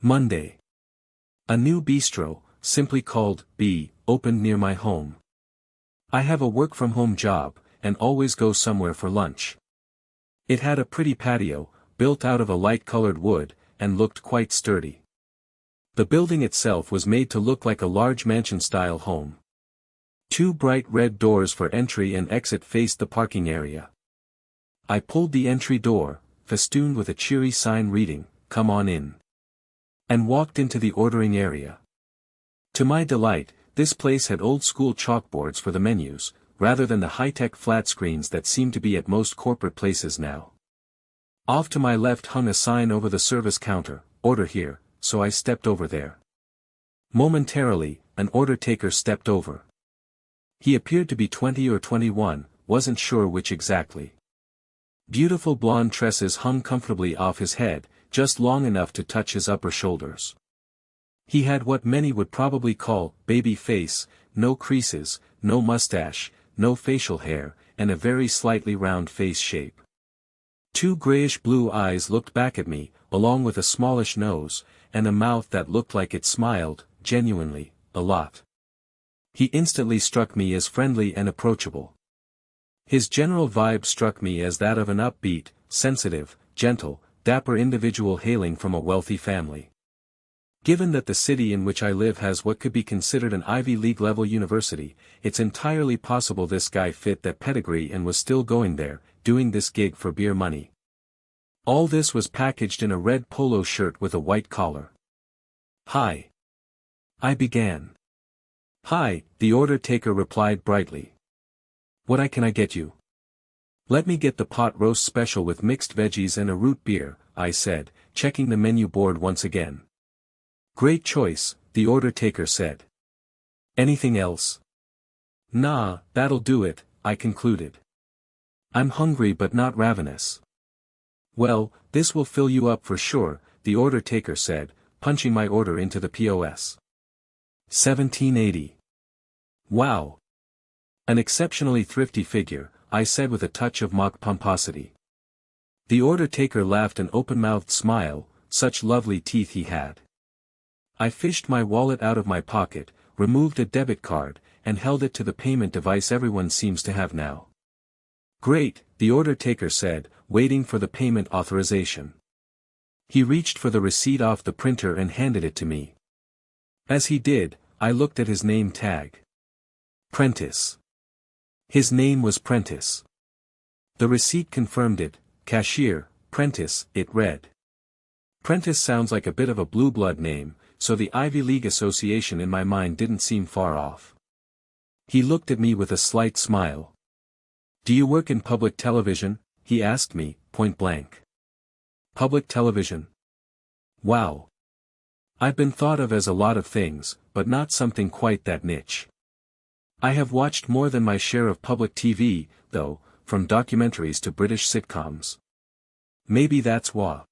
Monday. A new bistro, simply called B, opened near my home. I have a work-from-home job, and always go somewhere for lunch. It had a pretty patio, built out of a light-colored wood, and looked quite sturdy. The building itself was made to look like a large mansion-style home. Two bright red doors for entry and exit faced the parking area. I pulled the entry door, festooned with a cheery sign reading, "Come on in," and walked into the ordering area. To my delight, this place had old-school chalkboards for the menus, rather than the high-tech flat screens that seem to be at most corporate places now. Off to my left hung a sign over the service counter, "Order here," so I stepped over there. Momentarily, an order taker stepped over. He appeared to be 20 or 21, wasn't sure which exactly. Beautiful blonde tresses hung comfortably off his head, just long enough to touch his upper shoulders. He had what many would probably call baby face, no creases, no mustache, no facial hair, and a very slightly round face shape. Two grayish-blue eyes looked back at me, along with a smallish nose, and a mouth that looked like it smiled, genuinely, a lot. He instantly struck me as friendly and approachable. His general vibe struck me as that of an upbeat, sensitive, gentle, dapper individual hailing from a wealthy family. Given that the city in which I live has what could be considered an Ivy League-level university, it's entirely possible this guy fit that pedigree and was still going there, doing this gig for beer money. All this was packaged in a red polo shirt with a white collar. "Hi," I began. "Hi," the order taker replied brightly. "What can I get you?" "Let me get the pot roast special with mixed veggies and a root beer," I said, checking the menu board once again. "Great choice," the order taker said. "Anything else?" "Nah, that'll do it," I concluded. "I'm hungry but not ravenous." "Well, this will fill you up for sure," the order taker said, punching my order into the POS. 1780. "Wow. An exceptionally thrifty figure," I said with a touch of mock pomposity. The order taker laughed an open-mouthed smile, such lovely teeth he had. I fished my wallet out of my pocket, removed a debit card, and held it to the payment device everyone seems to have now. "Great," the order taker said, waiting for the payment authorization. He reached for the receipt off the printer and handed it to me. As he did, I looked at his name tag. Prentice. His name was Prentice. The receipt confirmed it, "Cashier, Prentice," it read. Prentice sounds like a bit of a blue blood name, so the Ivy League association in my mind didn't seem far off. He looked at me with a slight smile. "Do you work in public television?" he asked me, point blank. "Public television? Wow. I've been thought of as a lot of things, but not something quite that niche. I have watched more than my share of public TV, though, from documentaries to British sitcoms. Maybe that's why."